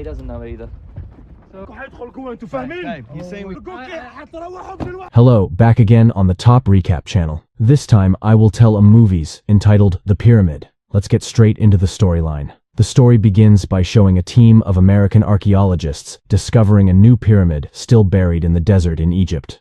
doesn't know either. Hello, back again on the Top Recap channel. This time I will tell a movies entitled The Pyramid. Let's get straight into the storyline. The story begins by showing a team of American archaeologists discovering a new pyramid still buried in the desert in Egypt.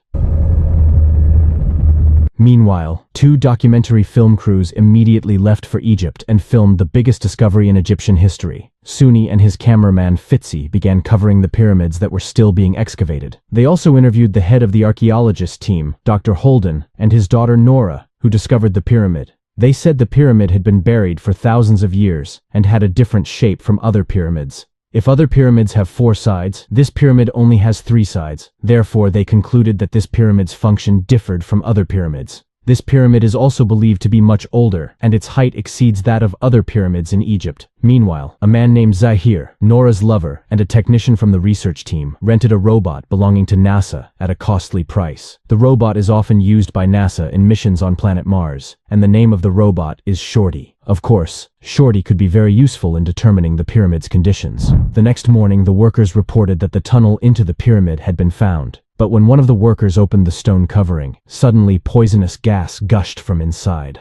Meanwhile, two documentary film crews immediately left for Egypt and filmed the biggest discovery in Egyptian history. Suni and his cameraman Fitzy began covering the pyramids that were still being excavated. They also interviewed the head of the archaeologist team, Dr. Holden, and his daughter Nora, who discovered the pyramid. They said the pyramid had been buried for thousands of years and had a different shape from other pyramids. If other pyramids have 4 sides, this pyramid only has 3 sides. Therefore, they concluded that this pyramid's function differed from other pyramids. This pyramid is also believed to be much older, and its height exceeds that of other pyramids in Egypt. Meanwhile, a man named Zahir, Nora's lover, and a technician from the research team rented a robot belonging to NASA at a costly price. The robot is often used by NASA in missions on planet Mars, and the name of the robot is Shorty. Of course, Shorty could be very useful in determining the pyramid's conditions. The next morning, the workers reported that the tunnel into the pyramid had been found. But when one of the workers opened the stone covering, suddenly poisonous gas gushed from inside.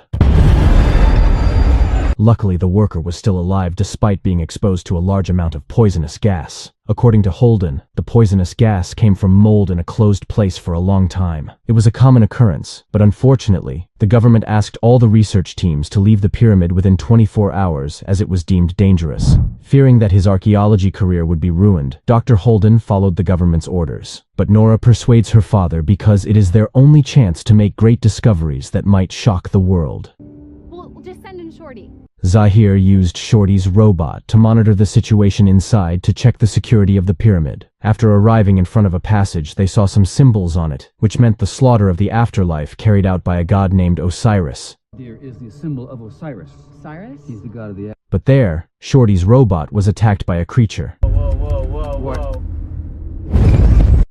Luckily, the worker was still alive despite being exposed to a large amount of poisonous gas. According to Holden, the poisonous gas came from mold in a closed place for a long time. It was a common occurrence, but unfortunately, the government asked all the research teams to leave the pyramid within 24 hours as it was deemed dangerous. Fearing that his archaeology career would be ruined, Dr. Holden followed the government's orders. But Nora persuades her father because it is their only chance to make great discoveries that might shock the world. We'll just send in Shorty. Zahir used Shorty's robot to monitor the situation inside to check the security of the pyramid. After arriving in front of a passage, they saw some symbols on it, which meant the slaughter of the afterlife carried out by a god named Osiris. Here is the symbol of Osiris. Cyrus? He's the god of the... But there, Shorty's robot was attacked by a creature. What?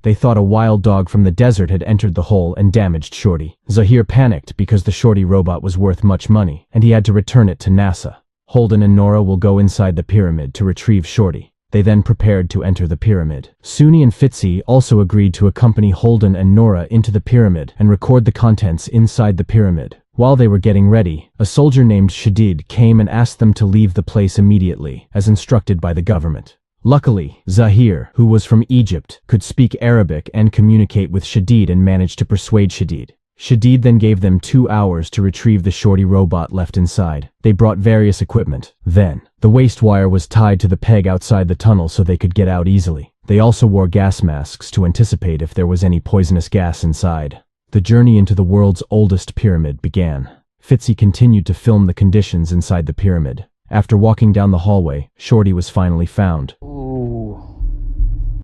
They thought a wild dog from the desert had entered the hole and damaged Shorty. Zahir panicked because the Shorty robot was worth much money, and he had to return it to NASA. Holden and Nora will go inside the pyramid to retrieve Shorty. They then prepared to enter the pyramid. Suni and Fitzy also agreed to accompany Holden and Nora into the pyramid and record the contents inside the pyramid. While they were getting ready, a soldier named Shadid came and asked them to leave the place immediately, as instructed by the government. Luckily, Zahir, who was from Egypt, could speak Arabic and communicate with Shadid and managed to persuade Shadid. Shadid then gave them 2 hours to retrieve the Shorty robot left inside. They brought various equipment. Then, the waste wire was tied to the peg outside the tunnel so they could get out easily. They also wore gas masks to anticipate if there was any poisonous gas inside. The journey into the world's oldest pyramid began. Fitzy continued to film the conditions inside the pyramid. After walking down the hallway, Shorty was finally found.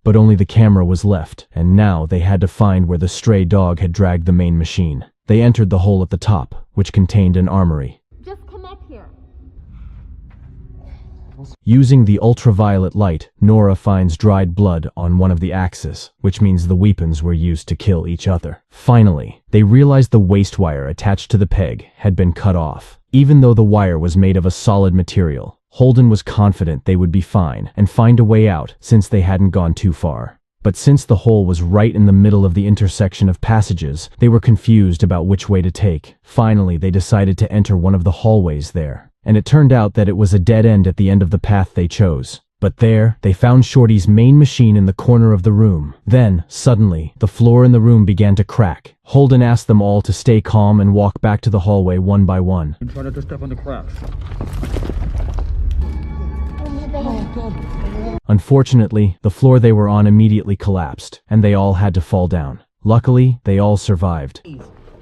But only the camera was left, and now they had to find where the stray dog had dragged the main machine. They entered the hole at the top, which contained an armory. Just come up here. Using the ultraviolet light, Nora finds dried blood on one of the axes, which means the weapons were used to kill each other. Finally, they realized the waste wire attached to the peg had been cut off. Even though the wire was made of a solid material, Holden was confident they would be fine and find a way out since they hadn't gone too far. But since the hole was right in the middle of the intersection of passages, they were confused about which way to take. Finally, they decided to enter one of the hallways there, and it turned out that it was a dead end at the end of the path they chose. But there, they found Shorty's main machine in the corner of the room. Then, suddenly, the floor in the room began to crack. Holden asked them all to stay calm and walk back to the hallway one by one. Try not to step on the cracks. Unfortunately, the floor they were on immediately collapsed, and they all had to fall down. Luckily, they all survived.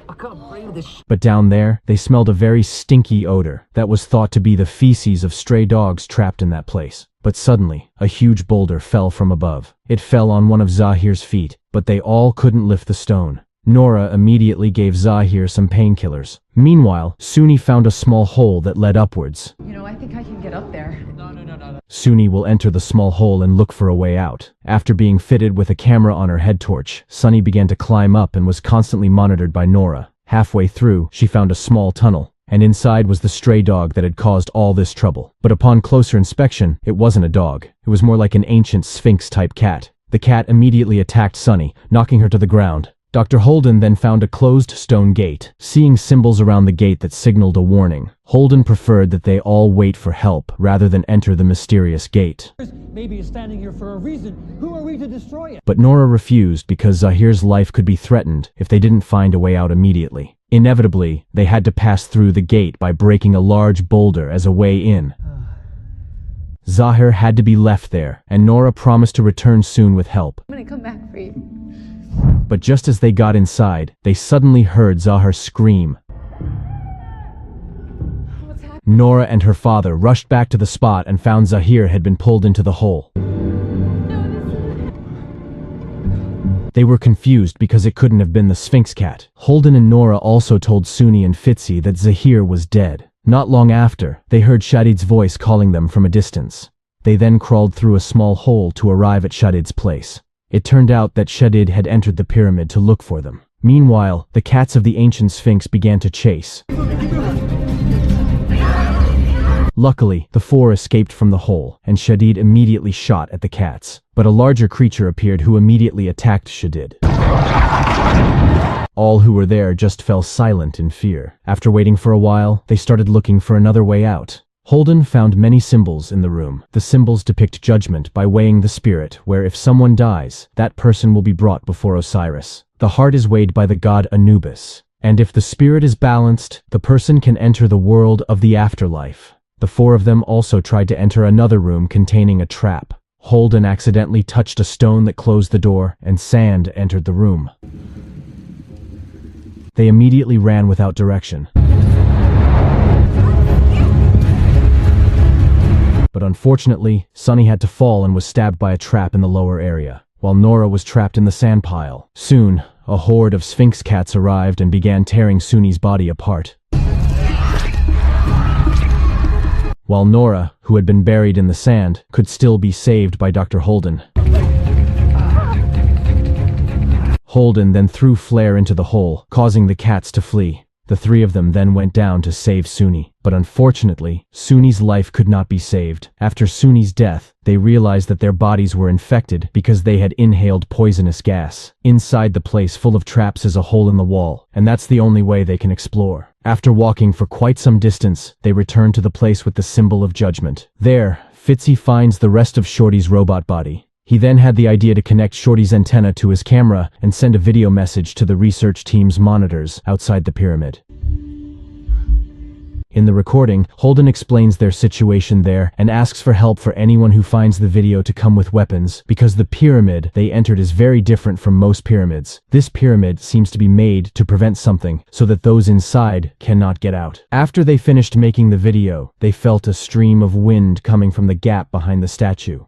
I can't breathe this. But down there, they smelled a very stinky odor that was thought to be the feces of stray dogs trapped in that place. But suddenly, a huge boulder fell from above. It fell on one of Zahir's feet, but they all couldn't lift the stone. Nora immediately gave Zahir some painkillers. Meanwhile, Suni found a small hole that led upwards. I think I can get up there. No. Suni will enter the small hole and look for a way out. After being fitted with a camera on her head torch, Sunny began to climb up and was constantly monitored by Nora. Halfway through, she found a small tunnel. and inside was the stray dog that had caused all this trouble. But upon closer inspection, it wasn't a dog. It was more like an ancient Sphinx-type cat. The cat immediately attacked Sunny, knocking her to the ground. Dr. Holden then found a closed stone gate. Seeing symbols around the gate that signaled a warning, Holden preferred that they all wait for help rather than enter the mysterious gate. Maybe it's standing here for a reason. Who are we to destroy it? But Nora refused because Zahir's life could be threatened if they didn't find a way out immediately. Inevitably, they had to pass through the gate by breaking a large boulder as a way in. Zahir had to be left there, and Nora promised to return soon with help. I'm gonna come back for you. But just as they got inside, they suddenly heard Zahir scream. What's happening? Nora and her father rushed back to the spot and found Zahir had been pulled into the hole. They were confused because it couldn't have been the Sphinx cat. Holden and Nora also told Suni and Fitzy that Zahir was dead. Not long after, they heard Shadid's voice calling them from a distance. They then crawled through a small hole to arrive at Shadid's place. It turned out that Shadid had entered the pyramid to look for them. Meanwhile, the cats of the ancient Sphinx began to chase. Luckily, the four escaped from the hole, and Shadid immediately shot at the cats. But a larger creature appeared who immediately attacked Shadid. All who were there just fell silent in fear. After waiting for a while, they started looking for another way out. Holden found many symbols in the room. The symbols depict judgment by weighing the spirit, where if someone dies, that person will be brought before Osiris. The heart is weighed by the god Anubis, and if the spirit is balanced, the person can enter the world of the afterlife. The four of them also tried to enter another room containing a trap. Holden accidentally touched a stone that closed the door, and sand entered the room. They immediately ran without direction. But unfortunately, Sunny had to fall and was stabbed by a trap in the lower area, while Nora was trapped in the sand pile. Soon, a horde of Sphinx cats arrived and began tearing Suni's body apart. While Nora, who had been buried in the sand, could still be saved by Dr. Holden. Holden then threw Flare into the hole, causing the cats to flee. The three of them then went down to save Suni. But unfortunately, Suni's life could not be saved. After Suni's death, they realized that their bodies were infected because they had inhaled poisonous gas. Inside the place full of traps is a hole in the wall, and that's the only way they can explore. After walking for quite some distance, they return to the place with the symbol of judgment. There, Fitzy finds the rest of Shorty's robot body. He then had the idea to connect Shorty's antenna to his camera and send a video message to the research team's monitors outside the pyramid. In the recording, Holden explains their situation there and asks for help for anyone who finds the video to come with weapons, because the pyramid they entered is very different from most pyramids. This pyramid seems to be made to prevent something, so that those inside cannot get out. After they finished making the video, they felt a stream of wind coming from the gap behind the statue.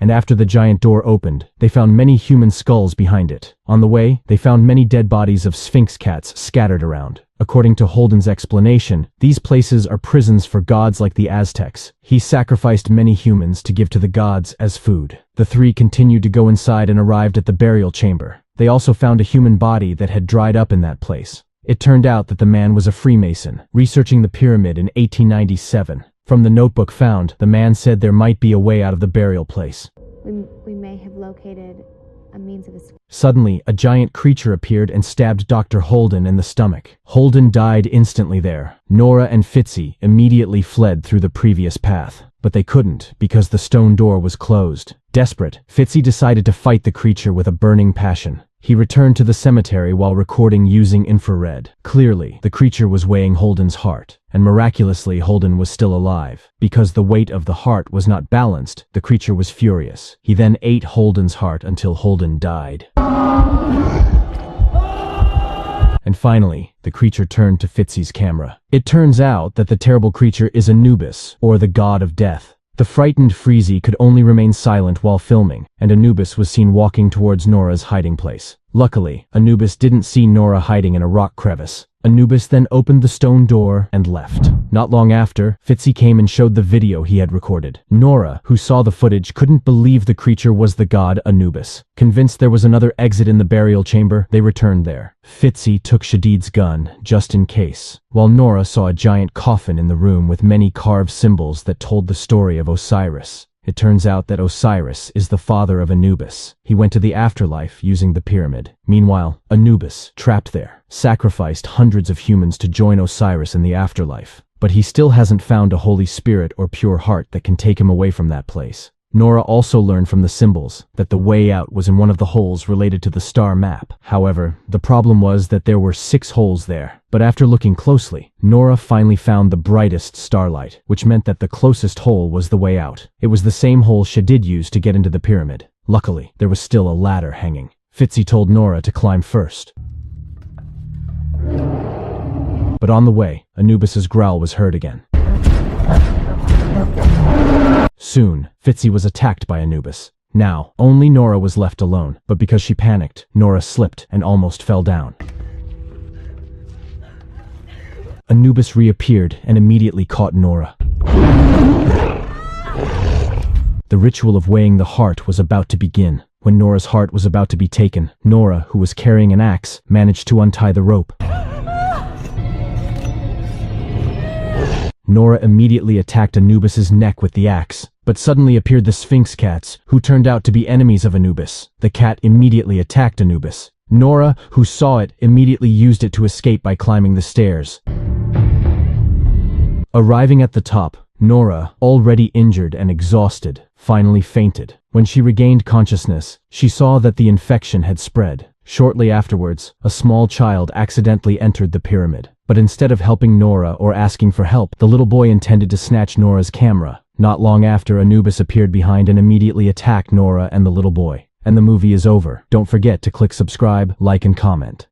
And after the giant door opened, they found many human skulls behind it. On the way, they found many dead bodies of Sphinx cats scattered around. According to Holden's explanation, these places are prisons for gods like the Aztecs. He sacrificed many humans to give to the gods as food. The three continued to go inside and arrived at the burial chamber. They also found a human body that had dried up in that place. It turned out that the man was a Freemason, researching the pyramid in 1897. From the notebook found, the man said there might be a way out of the burial place. We may have located a means of escape. Suddenly, a giant creature appeared and stabbed Dr. Holden in the stomach. Holden died instantly there. Nora and Fitzy immediately fled through the previous path, but they couldn't because the stone door was closed. Desperate, Fitzy decided to fight the creature with a burning passion. He returned to the cemetery while recording using infrared. Clearly, the creature was weighing Holden's heart, and miraculously Holden was still alive. Because the weight of the heart was not balanced, the creature was furious. He then ate Holden's heart until Holden died. And finally, the creature turned to Fitzy's camera. It turns out that the terrible creature is Anubis, or the god of death. The frightened Freezy could only remain silent while filming, and Anubis was seen walking towards Nora's hiding place. Luckily, Anubis didn't see Nora hiding in a rock crevice. Anubis then opened the stone door and left. Not long after, Fitzy came and showed the video he had recorded. Nora, who saw the footage, couldn't believe the creature was the god Anubis. Convinced there was another exit in the burial chamber, they returned there. Fitzy took Shadid's gun, just in case, while Nora saw a giant coffin in the room with many carved symbols that told the story of Osiris. It turns out that Osiris is the father of Anubis. He went to the afterlife using the pyramid. Meanwhile, Anubis, trapped there, sacrificed hundreds of humans to join Osiris in the afterlife. But he still hasn't found a holy spirit or pure heart that can take him away from that place. Nora also learned from the symbols that the way out was in one of the holes related to the star map. However, the problem was that there were 6 holes there. But after looking closely, Nora finally found the brightest starlight, which meant that the closest hole was the way out. It was the same hole Shadid used to get into the pyramid. Luckily, there was still a ladder hanging. Fitzy told Nora to climb first. But on the way, Anubis's growl was heard again. Soon, Fitzy was attacked by Anubis. Now, only Nora was left alone, but because she panicked, Nora slipped and almost fell down. Anubis reappeared and immediately caught Nora. The ritual of weighing the heart was about to begin. When Nora's heart was about to be taken, Nora, who was carrying an axe, managed to untie the rope. Nora immediately attacked Anubis's neck with the axe, but suddenly appeared the Sphinx cats, who turned out to be enemies of Anubis. The cat immediately attacked Anubis. Nora, who saw it, immediately used it to escape by climbing the stairs. Arriving at the top, Nora, already injured and exhausted, finally fainted. When she regained consciousness, she saw that the infection had spread. Shortly afterwards, a small child accidentally entered the pyramid. But instead of helping Nora or asking for help, the little boy intended to snatch Nora's camera. Not long after, Anubis appeared behind and immediately attacked Nora and the little boy. And the movie is over. Don't forget to click subscribe, like and comment.